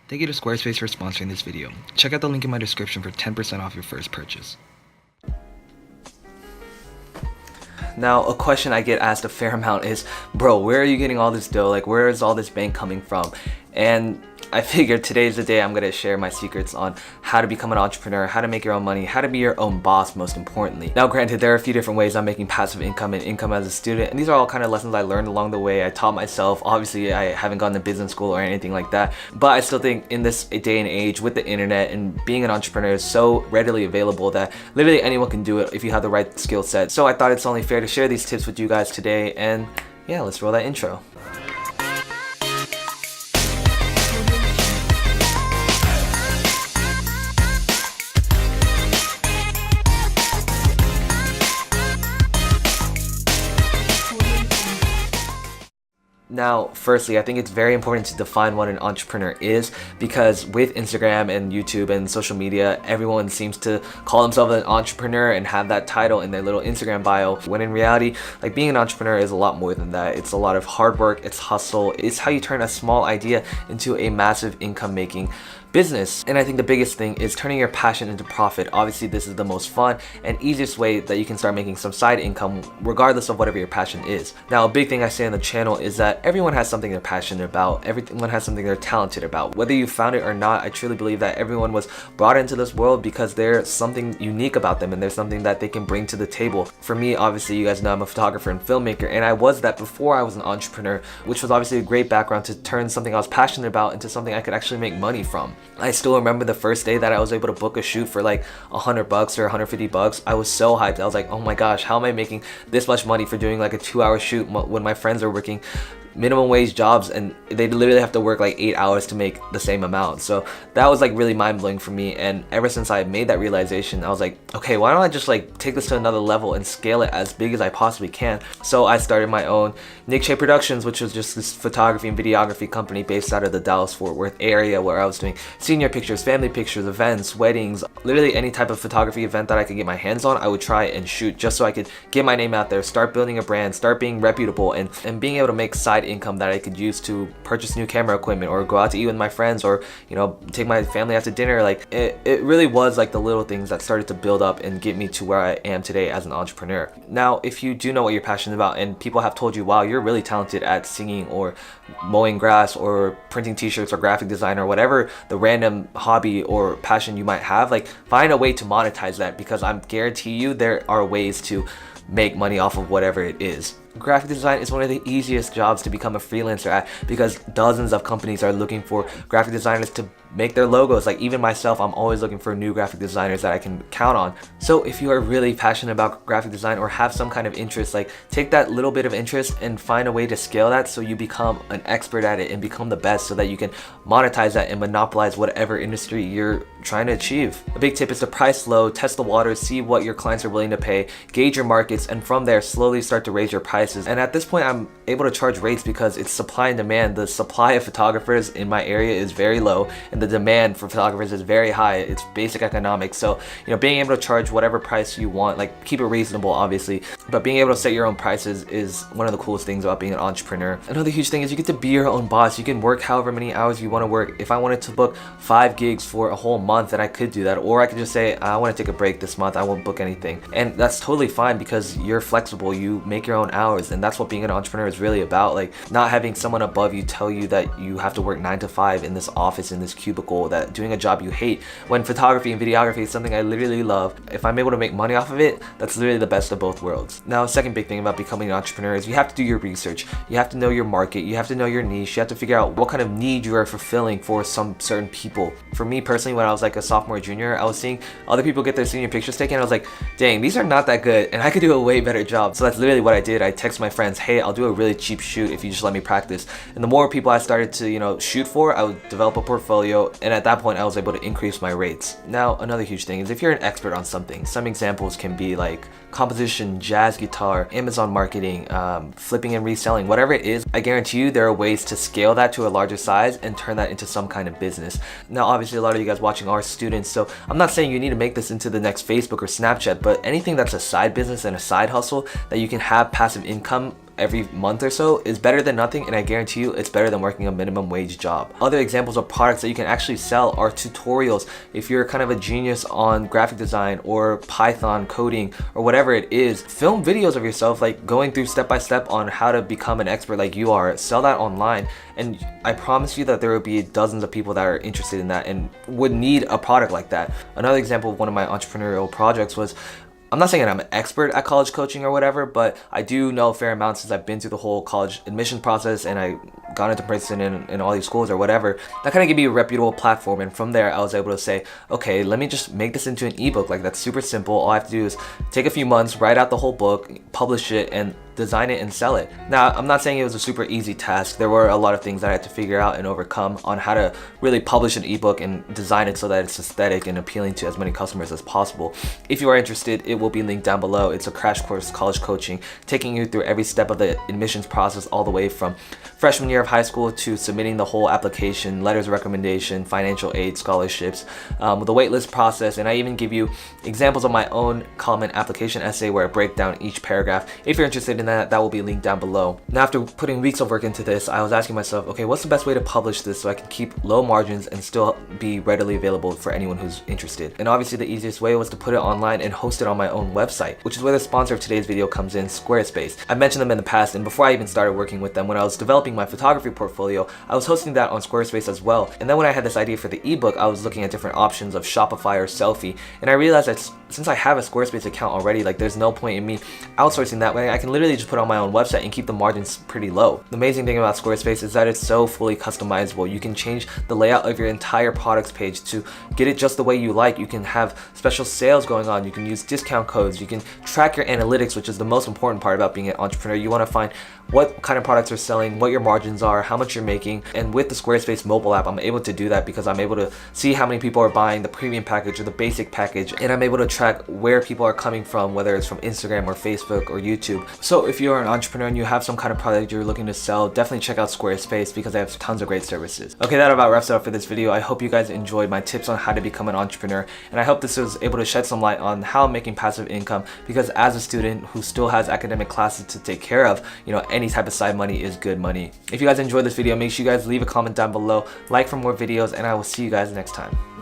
Thank you to Squarespace for sponsoring this video. Check out the link in my description for 10% off your first purchase. Now, a question I get asked a fair amount is, bro, where are you getting all this dough? Like, where is all this bank coming from? And I figured today's the day I'm gonna share my secrets on how to become an entrepreneur, how to make your own money, how to be your own boss, most importantly. Now, granted, there are a few different ways I'm making passive income and income as a student, and these are all kind of lessons I learned along the way. I taught myself. Obviously, I haven't gone to business school or anything like that, but I still think in this day and age with the internet and being an entrepreneur is so readily available that literally anyone can do it if you have the right skill set. So I thought it's only fair to share these tips with you guys today, and yeah, let's roll that intro. Now, firstly, I think it's very important to define what an entrepreneur is, because with Instagram and YouTube and social media, everyone seems to call themselves an entrepreneur and have that title in their little Instagram bio, when in reality, like, being an entrepreneur is a lot more than that. It's a lot of hard work, it's hustle, it's how you turn a small idea into a massive income-making business. And I think the biggest thing is turning your passion into profit. Obviously, this is the most fun and easiest way that you can start making some side income regardless of whatever your passion is. Now, a big thing I say on the channel is that everyone has something they're passionate about. Everyone has something they're talented about. Whether you found it or not, I truly believe that everyone was brought into this world because there's something unique about them and there's something that they can bring to the table. For me, obviously, you guys know I'm a photographer and filmmaker, and I was that before I was an entrepreneur, which was obviously a great background to turn something I was passionate about into something I could actually make money from. I still remember the first day that I was able to book a shoot for like $100 or $150. I was so hyped. I was like, oh my gosh, how am I making this much money for doing like a 2-hour shoot when my friends are working minimum wage jobs and they literally have to work like 8 hours to make the same amount. So that was like really mind-blowing for me, and ever since I made that realization, I was like, okay, why don't I just like take this to another level and scale it as big as I possibly can. So I started my own Nick Shea Productions, which was just this photography and videography company based out of the Dallas-Fort Worth area, where I was doing senior pictures, family pictures, events, weddings, literally any type of photography event that I could get my hands on, I would try and shoot just so I could get my name out there, start building a brand, start being reputable, and being able to make side income that I could use to purchase new camera equipment or go out to eat with my friends, or, you know, take my family out to dinner. Like, it really was like the little things that started to build up and get me to where I am today as an entrepreneur. Now, if you do know what you're passionate about and people have told you, wow, you're really talented at singing or mowing grass or printing t-shirts or graphic design or whatever the random hobby or passion you might have, like, find a way to monetize that, because I'm guarantee you there are ways to make money off of whatever it is. Graphic design is one of the easiest jobs to become a freelancer at, because dozens of companies are looking for graphic designers to make their logos. Like, even myself, I'm always looking for new graphic designers that I can count on. So if you are really passionate about graphic design or have some kind of interest, like, take that little bit of interest and find a way to scale that so you become an expert at it and become the best, so that you can monetize that and monopolize whatever industry you're trying to achieve. A big tip is to price low, test the waters, see what your clients are willing to pay, gauge your markets, and from there slowly start to raise your prices. And at this point, I'm able to charge rates because it's supply and demand. The supply of photographers in my area is very low and the demand for photographers is very high. It's basic economics. So, you know, being able to charge whatever price you want, like, keep it reasonable obviously, but being able to set your own prices is one of the coolest things about being an entrepreneur. Another huge thing is you get to be your own boss. You can work however many hours you want to work. If I wanted to book 5 gigs for a whole month, then I could do that, or I could just say, I want to take a break this month, I won't book anything, and that's totally fine because you're flexible. You make your own hours, and that's what being an entrepreneur is really about. Like, not having someone above you tell you that you have to work 9 to 5 in this office, in this cubicle, that doing a job you hate, when photography and videography is something I literally love. If I'm able to make money off of it, that's literally the best of both worlds. Now, a second big thing about becoming an entrepreneur is you have to do your research. You have to know your market, you have to know your niche, you have to figure out what kind of need you are fulfilling for some certain people. For me personally, when I was like a sophomore, junior, I was seeing other people get their senior pictures taken, and I was like, dang, these are not that good and I could do a way better job. So that's literally what I did. I text my friends, hey, I'll do a really cheap shoot if you just let me practice. And the more people I started to, you know, shoot for, I would develop a portfolio, and at that point I was able to increase my rates. Now, another huge thing is if you're an expert on something, some examples can be like composition, jazz guitar, Amazon marketing, flipping and reselling, whatever it is, I guarantee you there are ways to scale that to a larger size and turn that into some kind of business. Now, obviously a lot of you guys watching are students, so I'm not saying you need to make this into the next Facebook or Snapchat, but anything that's a side business and a side hustle that you can have passive income every month or so is better than nothing, and I guarantee you it's better than working a minimum wage job. Other examples of products that you can actually sell are tutorials. If you're kind of a genius on graphic design or Python coding or whatever it is, film videos of yourself like going through step by step on how to become an expert like you are, sell that online, and I promise you that there will be dozens of people that are interested in that and would need a product like that. Another example of one of my entrepreneurial projects was, I'm not saying that I'm an expert at college coaching or whatever, but I do know a fair amount since I've been through the whole college admission process and I got into Princeton and all these schools or whatever. That kind of gave me a reputable platform, and from there I was able to say, okay, let me just make this into an ebook. Like, that's super simple. All I have to do is take a few months, write out the whole book, publish it, and design it and sell it. Now, I'm not saying it was a super easy task. There were a lot of things that I had to figure out and overcome on how to really publish an ebook and design it so that it's aesthetic and appealing to as many customers as possible. If you are interested, it will be linked down below. It's a crash course college coaching, taking you through every step of the admissions process, all the way from freshman year of high school to submitting the whole application, letters of recommendation, financial aid, scholarships, with the waitlist process, and I even give you examples of my own common application essay where I break down each paragraph. If you're interested in that will be linked down below. Now, after putting weeks of work into this, I was asking myself, okay, what's the best way to publish this so I can keep low margins and still be readily available for anyone who's interested? And obviously the easiest way was to put it online and host it on my own website, which is where the sponsor of today's video comes in, Squarespace. I've mentioned them in the past, and before I even started working with them, when I was developing my photography portfolio, I was hosting that on Squarespace as well. And then when I had this idea for the ebook, I was looking at different options of Shopify or Selfie, and I realized that since I have a Squarespace account already, like, there's no point in me outsourcing that way. I can literally just put on my own website and keep the margins pretty low. The amazing thing about Squarespace is that it's so fully customizable. You can change the layout of your entire products page to get it just the way you like. You can have special sales going on. You can use discount codes. You can track your analytics, which is the most important part about being an entrepreneur. You want to find what kind of products are selling, what your margins are, how much you're making. And with the Squarespace mobile app, I'm able to do that because I'm able to see how many people are buying the premium package or the basic package, and I'm able to track where people are coming from, whether it's from Instagram or Facebook or YouTube. So if you're an entrepreneur and you have some kind of product you're looking to sell, definitely check out Squarespace because they have tons of great services. Okay, that about wraps it up for this video. I hope you guys enjoyed my tips on how to become an entrepreneur, and I hope this was able to shed some light on how I'm making passive income, because as a student who still has academic classes to take care of, you know, any type of side money is good money. If you guys enjoyed this video, make sure you guys leave a comment down below, like for more videos, and I will see you guys next time.